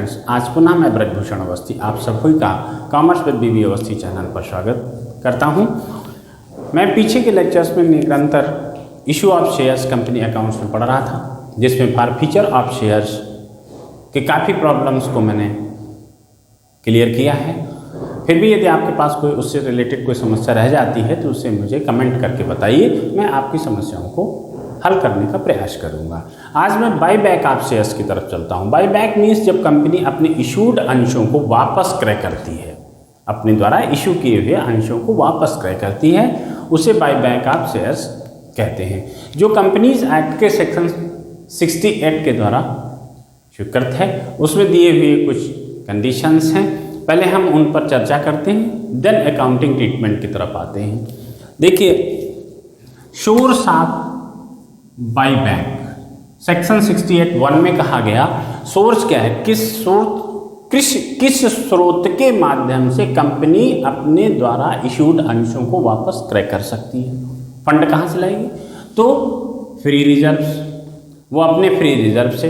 Friends, आज पुनः मैं ब्रजभूषण अवस्थी आप सभी का कॉमर्स विद बीवी अवस्थी चैनल पर स्वागत करता हूं। मैं पीछे के लेक्चर्स में निरंतर issue of shares company accounts में पढ़ रहा था, जिसमें फॉर फीचर ऑफ शेयर्स के काफ़ी प्रॉब्लम्स को मैंने क्लियर किया है। फिर भी यदि आपके पास कोई उससे रिलेटेड कोई समस्या रह जाती है तो उससे मुझे कमेंट करके बताइए, मैं आपकी समस्याओं को हल करने का प्रयास करूंगा। आज मैं बाई बैक ऑफ शेयर्स की तरफ चलता हूं। बाई बैक मीन्स जब कंपनी अपने इशूड अंशों को वापस क्रय करती है, अपने द्वारा इशू किए हुए अंशों को वापस क्रय करती है, उसे बाई बैक ऑफ शेयर्स कहते हैं। जो कंपनीज एक्ट के सेक्शन 68 के द्वारा स्वीकृत है, उसमें दिए हुए कुछ कंडीशंस हैं। पहले हम उन पर चर्चा करते हैं, देन अकाउंटिंग ट्रीटमेंट की तरफ आते हैं। देखिए, source of by back section 68(1) में कहा गया, सोर्स क्या है, किस स्रोत के माध्यम से कंपनी अपने द्वारा इशूड अंशों को वापस क्रय कर सकती है। फंड कहाँ से लाएगी? तो फ्री रिजर्व्स, वो अपने फ्री रिजर्व से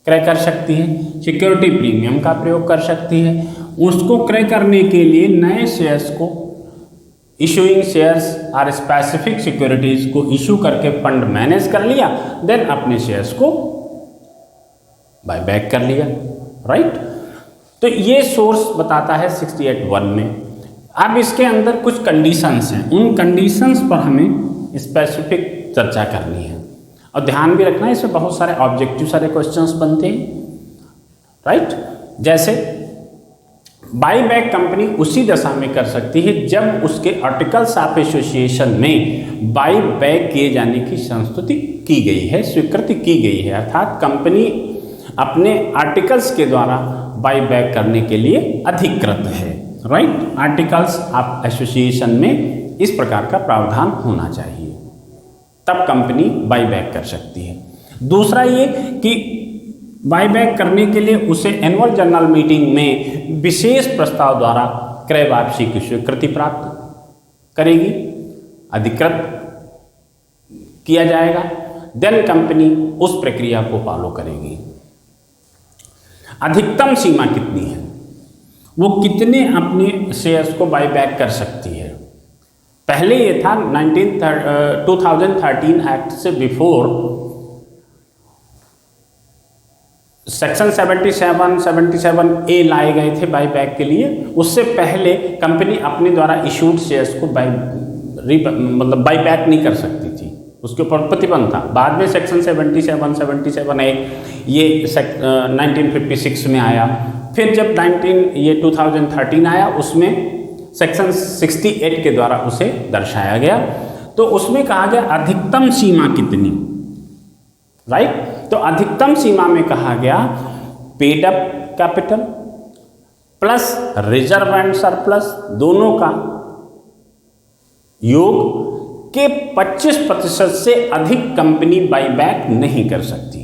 क्रय कर सकती है। सिक्योरिटी प्रीमियम का प्रयोग कर सकती है। उसको क्रय करने के लिए नए शेयर्स को, इशूइंग शेयर्स और स्पेसिफिक सिक्योरिटीज को इशू करके फंड मैनेज कर लिया, देन अपने शेयर्स को बाय बैक कर लिया, राइट। तो ये सोर्स बताता है 68(1) में। अब इसके अंदर कुछ कंडीशंस हैं, उन कंडीशंस पर हमें स्पेसिफिक चर्चा करनी है और ध्यान भी रखना है, इसमें बहुत सारे ऑब्जेक्टिव सारे क्वेश्चंस बनते हैं, राइट। जैसे बाई बैक कंपनी उसी दशा में कर सकती है जब उसके आर्टिकल्स ऑफ एसोसिएशन में बाई बैक किए जाने की संस्तुति की गई है, स्वीकृति की गई है, अर्थात कंपनी अपने आर्टिकल्स के द्वारा बाई बैक करने के लिए अधिकृत है, राइट। आर्टिकल्स ऑफ एसोसिएशन में इस प्रकार का प्रावधान होना चाहिए, तब कंपनी बाई बैक कर सकती है। दूसरा ये कि बाई बैक करने के लिए उसे एनुअल जनरल मीटिंग में विशेष प्रस्ताव द्वारा क्रय वापसी की स्वीकृति प्राप्त करेगी, अधिकृत किया जाएगा, देन कंपनी उस प्रक्रिया को फॉलो करेगी। अधिकतम सीमा कितनी है, वो कितने अपने शेयर्स को बाई बैक कर सकती है। पहले ये था 2013 एक्ट से बिफोर सेक्शन 77A लाए गए थे बाई बैक के लिए। उससे पहले कंपनी अपने द्वारा इशूड शेयर्स को बाई बैक नहीं कर सकती थी, उसके ऊपर प्रतिबंध था। बाद में सेक्शन 77A ये 1956 में आया। फिर जब 2013 आया, उसमें सेक्शन 68 के द्वारा उसे दर्शाया गया। तो उसमें कहा गया अधिकतम सीमा कितनी, राइट। तो अधिकतम सीमा में कहा गया paid up capital plus reserve and surplus दोनों का योग के 25% से अधिक कंपनी बाई बैक नहीं कर सकती।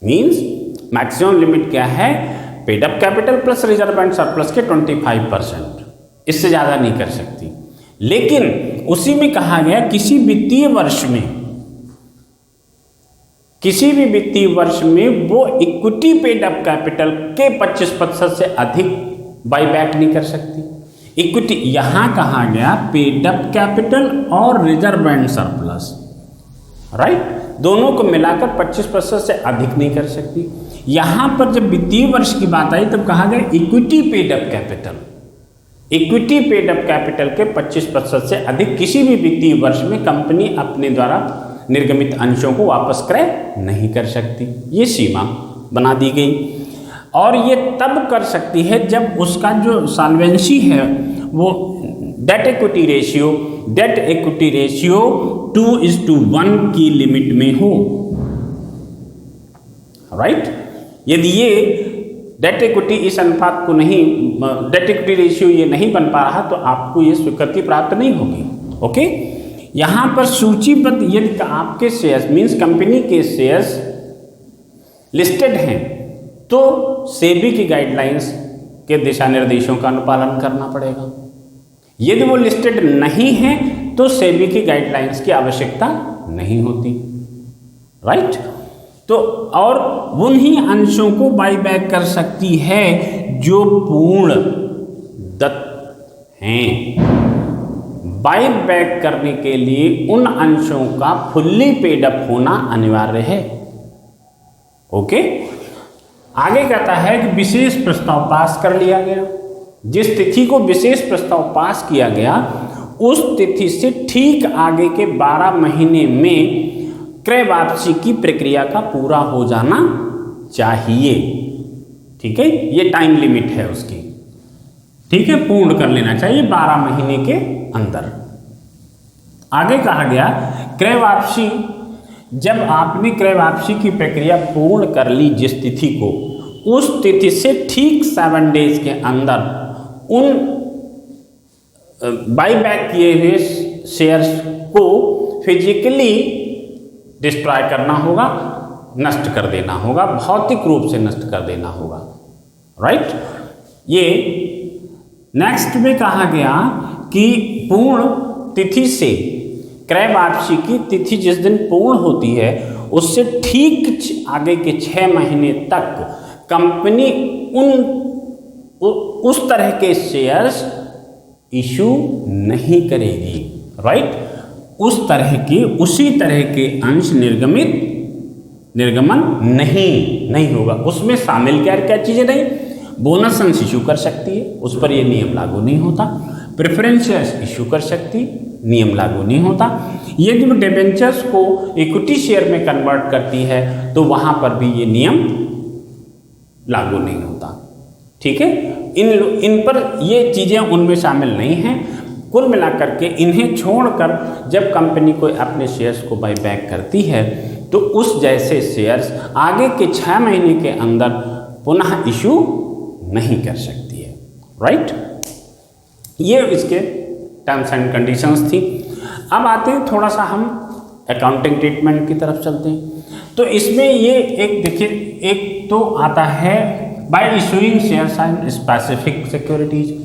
मींस मैक्सिमम लिमिट क्या है, paid up capital plus reserve and surplus के 25%, इससे ज़्यादा नहीं कर सकती। लेकिन उसी में कहा गया किसी भी वित्तीय वर्ष में वो इक्विटी पेड अप कैपिटल के 25% से अधिक बाई बैक नहीं कर सकती। इक्विटी यहां कहा गया पेड अप कैपिटल और रिजर्व एंड सरप्लस, राइट, दोनों को मिलाकर 25% से अधिक नहीं कर सकती। यहां पर जब वित्तीय वर्ष की बात आई तब कहा गया इक्विटी पेड अप कैपिटल के 25% से अधिक किसी भी वित्तीय वर्ष में कंपनी अपने द्वारा निर्गमित अंशों को वापस क्रय नहीं कर सकती। ये सीमा बना दी गई और ये तब कर सकती है जब उसका जो सॉल्वेंसी है वो डेट इक्विटी रेशियो 2:1 की लिमिट में हो, राइट। यदि ये डेट इक्विटी इस अनुपात को नहीं, डेट इक्विटी रेशियो ये नहीं बन पा रहा तो आपको ये स्वीकृति प्राप्त नहीं होगी, ओके। यहाँ पर सूचीबद्ध यदि आपके शेयर्स मीन्स कंपनी के शेयर्स लिस्टेड हैं तो सेबी की गाइडलाइंस के दिशा निर्देशों का अनुपालन करना पड़ेगा। यदि वो लिस्टेड नहीं है तो सेबी की गाइडलाइंस की आवश्यकता नहीं होती, राइट। तो और उन्हीं अंशों को बाई बैक कर सकती है जो पूर्ण दत्त हैं। बाई बैक करने के लिए उन अंशों का फुल्ली पेड अप होना अनिवार्य है। ओके, आगे कहता है कि विशेष प्रस्ताव पास कर लिया गया। जिस तिथि को विशेष प्रस्ताव पास किया गया उस तिथि से ठीक आगे के 12 महीने में क्रय वापसी की प्रक्रिया का पूरा हो जाना चाहिए। ठीक है, ये टाइम लिमिट है उसकी। ठीक है, पूर्ण कर लेना चाहिए 12 महीने के अंदर। आगे कहा गया क्रय वापसी, जब आपने क्रय वापसी की प्रक्रिया पूर्ण कर ली जिस तिथि को, उस तिथि से ठीक 7 डेज के अंदर उन बाई बैक किए हुए शेयर्स को फिजिकली डिस्ट्रॉय करना होगा, नष्ट कर देना होगा, भौतिक रूप से नष्ट कर देना होगा। राइट, ये नेक्स्ट में कहा गया कि पूर्ण तिथि से क्रय वापसी की तिथि जिस दिन पूर्ण होती है उससे ठीक आगे के 6 महीने तक कंपनी उस तरह के शेयर्स इशू नहीं करेगी। राइट, उसी तरह के अंश निर्गमन नहीं होगा। उसमें शामिल क्या चीजें नहीं, बोनस अंश इशू कर सकती है, उस पर ये नियम लागू नहीं होता। प्रेफरेंस शेयर्स इशू कर सकती, नियम लागू नहीं होता। ये जब डिबेंचर्स को इक्विटी शेयर में कन्वर्ट करती है तो वहां पर भी ये नियम लागू नहीं होता। ठीक है, इन पर ये चीजें उनमें शामिल नहीं हैं। कुल मिलाकर के इन्हें छोड़कर जब कंपनी कोई अपने शेयर्स को बाई बैक करती है तो उस जैसे शेयर्स आगे के 6 महीने के अंदर पुनः इशू नहीं कर सकती है। राइट, ये इसके टर्म्स एंड कंडीशंस थी। अब आते हैं थोड़ा सा हम अकाउंटिंग ट्रीटमेंट की तरफ चलते हैं। तो इसमें ये एक देखिए, एक तो आता है bye issuing shares and specific securities.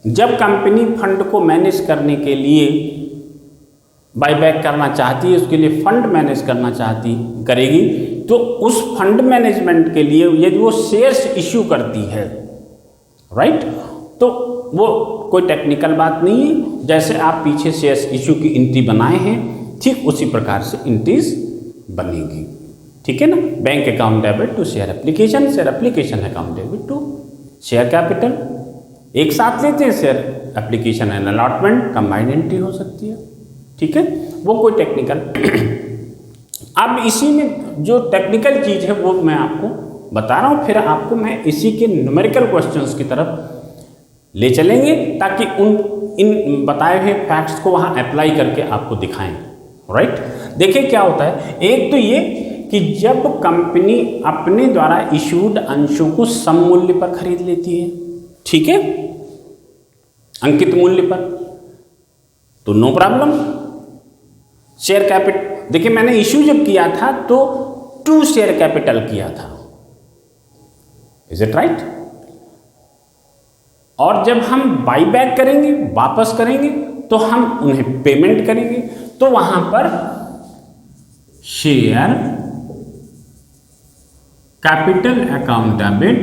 जब कंपनी फंड को मैनेज करने के लिए बाय बैक करना चाहती है, उसके लिए फंड मैनेज करना करेगी, तो उस फंड मैनेजमेंट के लिए यदि वो शेयर्स इशू करती है, राइट, तो वो कोई टेक्निकल बात नहीं है। जैसे आप पीछे शेयर्स इशू की एंट्री बनाए हैं, ठीक उसी प्रकार से एंट्रीज बनेगी। ठीक है ना, bank account debit to share application, share application account debit to share capital, एक साथ लेते हैं। Share application and allotment combined entry हो सकती है। ठीक है, वो कोई टेक्निकल अब इसी में जो टेक्निकल चीज है वो मैं आपको बता रहा हूँ, फिर आपको मैं इसी के न्यूमेरिकल क्वेश्चंस की तरफ ले चलेंगे ताकि इन बताए हुए फैक्ट्स को वहाँ अप्लाई करके आपको दिखाएं। राइट, देखिए क्या होता है। एक तो ये कि जब कंपनी अपने द्वारा इशूड अंशों को सम मूल्य पर खरीद लेती है, ठीक है, अंकित मूल्य पर, तो नो प्रॉब्लम। शेयर कैपिटल, देखिए मैंने इशू जब किया था तो 2 शेयर कैपिटल किया था, इज इट राइट। और जब हम बाई बैक करेंगे, वापस करेंगे, तो हम उन्हें पेमेंट करेंगे, तो वहां पर share capital account debit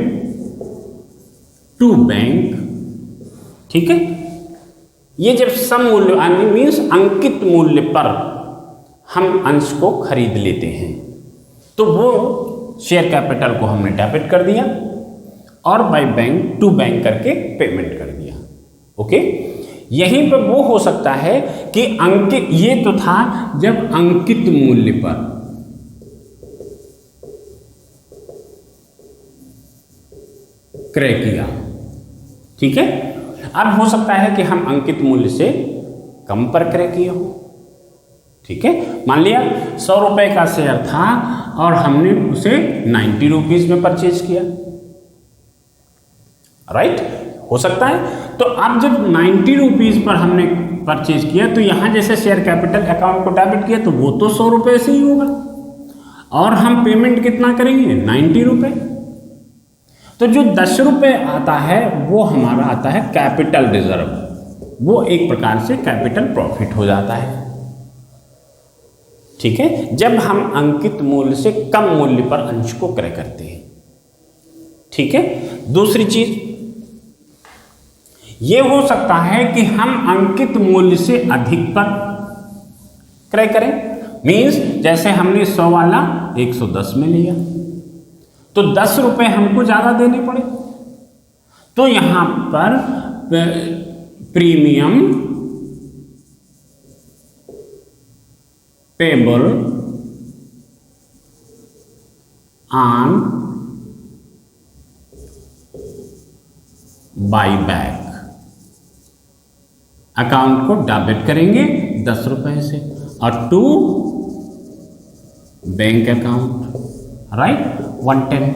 to bank. ठीक है, ये जब सम मूल्य मीन्स अंकित मूल्य पर हम अंश को खरीद लेते हैं, तो वो शेयर कैपिटल को हमने डेबिट कर दिया और बाय बैंक टू बैंक करके पेमेंट कर दिया। ओके, यहीं पर वो हो सकता है कि अंकित, ये तो था जब अंकित मूल्य पर क्रय किया। ठीक है, अब हो सकता है कि हम अंकित मूल्य से कम पर क्रय किए हो। ठीक है, मान लिया 100 रुपए का शेयर था और हमने उसे 90 रुपीज में परचेज किया। राइट, हो सकता है। तो अब जब 90 रुपीज पर हमने परचेज किया तो यहां जैसे शेयर कैपिटल अकाउंट को डेबिट किया तो वो तो 100 रुपए से ही होगा, और हम पेमेंट कितना करेंगे, 90 रुपए। तो जो 10 रुपए आता है वो हमारा आता है कैपिटल रिजर्व, वो एक प्रकार से कैपिटल प्रॉफिट हो जाता है। ठीक है, जब हम अंकित मूल्य से कम मूल्य पर अंश को क्रय करते हैं। ठीक है, दूसरी चीज ये हो सकता है कि हम अंकित मूल्य से अधिक पर क्रय करें। मींस जैसे हमने 100 वाला 110 में लिया तो 10 रुपए हमको ज्यादा देने पड़े, तो यहां पर premium payable on buyback account को डेबिट करेंगे 10 रुपए से और टू बैंक अकाउंट, राइट, 110।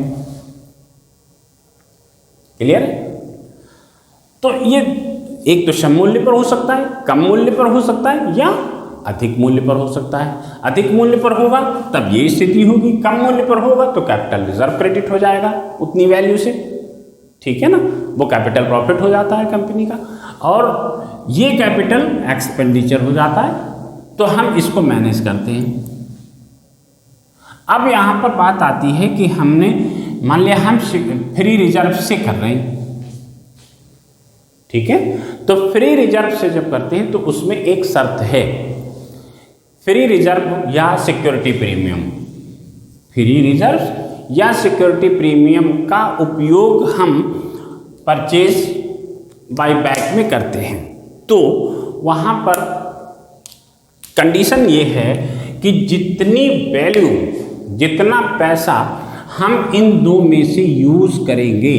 क्लियर है? तो ये एक तो सम मूल्य पर हो सकता है, कम मूल्य पर हो सकता है, या अधिक मूल्य पर हो सकता है। अधिक मूल्य पर होगा तब ये स्थिति होगी, कम मूल्य पर होगा तो कैपिटल रिजर्व क्रेडिट हो जाएगा उतनी वैल्यू से। ठीक है ना, वो कैपिटल प्रॉफिट हो जाता है कंपनी का और ये कैपिटल एक्सपेंडिचर हो जाता है, तो हम इसको मैनेज करते हैं। अब यहां पर बात आती है कि हमने मान लिया हम फ्री रिजर्व से कर रहे हैं। ठीक है, तो फ्री रिजर्व से जब करते हैं तो उसमें एक शर्त है, फ्री रिजर्व या सिक्योरिटी प्रीमियम, फ्री रिजर्व या सिक्योरिटी प्रीमियम का उपयोग हम परचेज बाय बैक में करते हैं। तो वहां पर कंडीशन ये है कि जितनी वैल्यू, जितना पैसा हम इन दो में से यूज करेंगे,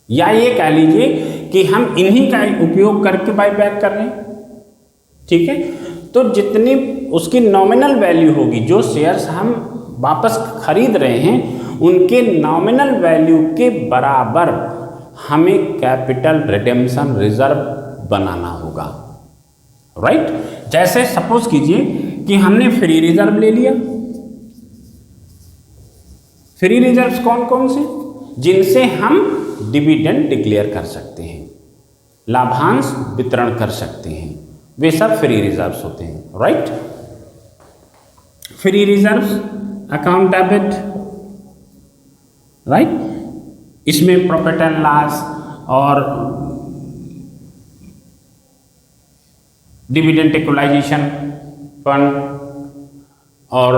या ये कह लीजिए कि हम इन्हीं का उपयोग करके बाय बैक कर रहे हैं। ठीक है, तो जितनी उसकी नॉमिनल वैल्यू होगी, जो शेयर्स हम वापस खरीद रहे हैं उनके नॉमिनल वैल्यू के बराबर हमें कैपिटल रिडेम्पशन रिजर्व बनाना होगा। राइट, जैसे सपोज कीजिए कि हमने फ्री रिजर्व ले लिया। फ्री रिजर्व्स कौन कौन से? जिनसे हम डिविडेंड डिक्लेयर कर सकते हैं, लाभांश वितरण कर सकते हैं, वे सब फ्री रिजर्व्स होते हैं। Right, free reserves account debit, right, इसमें प्रॉफिट एंड लॉस और डिविडेंड इक्वलाइजेशन फंड और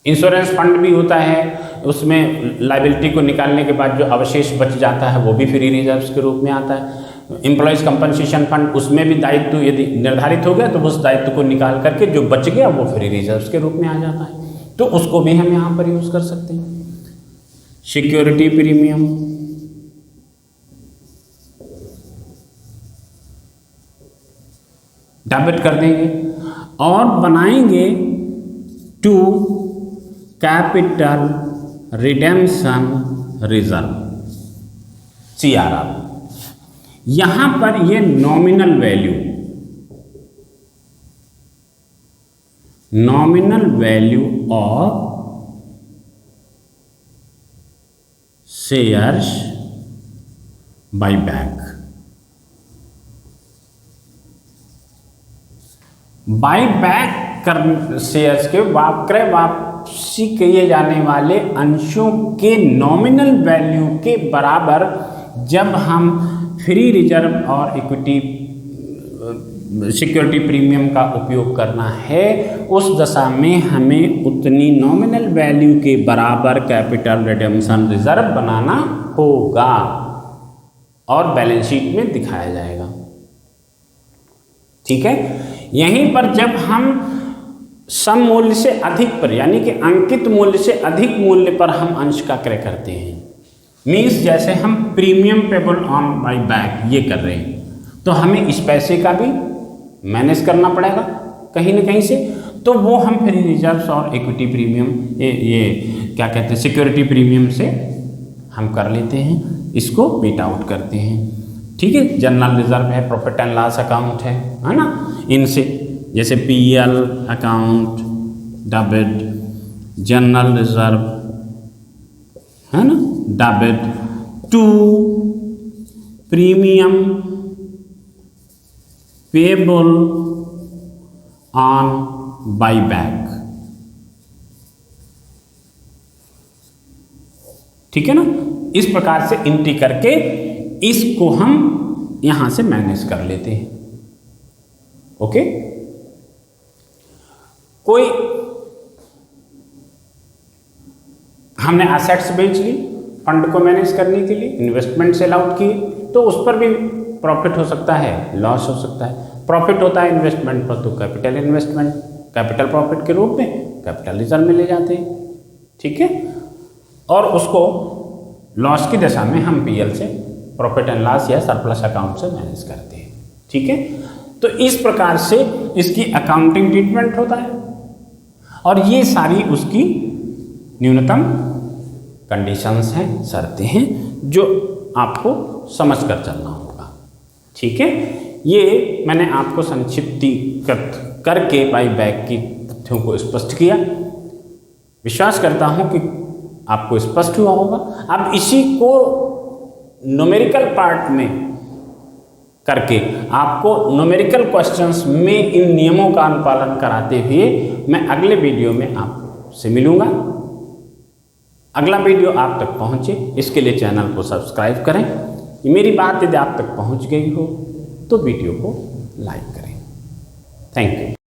इंश्योरेंस फंड भी होता है। उसमें लायबिलिटी को निकालने के बाद जो अवशेष बच जाता है वो भी फ्री रिजर्व्स के रूप में आता है। एम्प्लॉयज कंपनसेशन फंड, उसमें भी दायित्व यदि निर्धारित हो गया तो उस दायित्व को निकाल करके जो बच गया वो फ्री रिजर्व्स के रूप में आ जाता है, तो उसको भी हम यहाँ पर यूज कर सकते हैं। सिक्योरिटी प्रीमियम, डेबिट कर देंगे और बनाएंगे to capital redemption reserve, CRR। यहां पर ये nominal value of shares buy back, buy back कर शेयर्स के क्रय वापसी किए जाने वाले अंशों के नॉमिनल वैल्यू के बराबर जब हम फ्री रिजर्व और इक्विटी सिक्योरिटी प्रीमियम का उपयोग करना है, उस दशा में हमें उतनी नॉमिनल वैल्यू के बराबर कैपिटल रिडेम्पशन रिजर्व बनाना होगा और बैलेंस शीट में दिखाया जाएगा। ठीक है, यहीं पर जब हम सम मूल्य से अधिक पर, यानी कि अंकित मूल्य से अधिक मूल्य पर हम अंश का क्रय करते हैं, मीन्स जैसे हम premium payable on buy back ये कर रहे हैं, तो हमें इस पैसे का भी मैनेज करना पड़ेगा कहीं ना कहीं से, तो वो हम फ्री रिजर्व्स और इक्विटी प्रीमियम ये क्या कहते हैं सिक्योरिटी प्रीमियम से हम कर लेते हैं, इसको बीट आउट करते हैं। ठीक है, जनरल रिजर्व है, प्रॉफिट एंड लॉस अकाउंट है ना, इनसे जैसे PL account debit, general reserve है ना debit to premium payable on buyback. ठीक है ना, इस प्रकार से एंट्री करके इसको हम यहां से मैनेज कर लेते हैं। ओके, कोई हमने एसेट्स बेच ली फंड को मैनेज करने के लिए, इन्वेस्टमेंट सेल आउट किए, तो उस पर भी प्रॉफिट हो सकता है, लॉस हो सकता है। प्रॉफिट होता है इन्वेस्टमेंट पर तो कैपिटल इन्वेस्टमेंट, कैपिटल प्रॉफिट के रूप में कैपिटल रिजर्व में ले जाते हैं। ठीक है, और उसको लॉस की दशा में हम पीएल से, प्रॉफिट एंड लॉस या सरप्लस अकाउंट से मैनेज करते हैं। ठीक है, तो इस प्रकार से इसकी अकाउंटिंग ट्रीटमेंट होता है और ये सारी उसकी न्यूनतम कंडीशंस हैं, शर्तें हैं जो आपको समझ कर चलना होगा। ठीक है, ये मैंने आपको संक्षिप्तीकृत करके बाईबैक की तथ्यों को स्पष्ट किया। विश्वास करता हूं कि आपको स्पष्ट हुआ होगा। अब इसी को न्यूमेरिकल पार्ट में करके आपको न्यूमेरिकल क्वेश्चंस में इन नियमों का अनुपालन कराते हुए मैं अगले वीडियो में आपसे मिलूंगा। अगला वीडियो आप तक पहुंचे इसके लिए चैनल को सब्सक्राइब करें। मेरी बात यदि आप तक पहुंच गई हो तो वीडियो को लाइक करें। Thank you.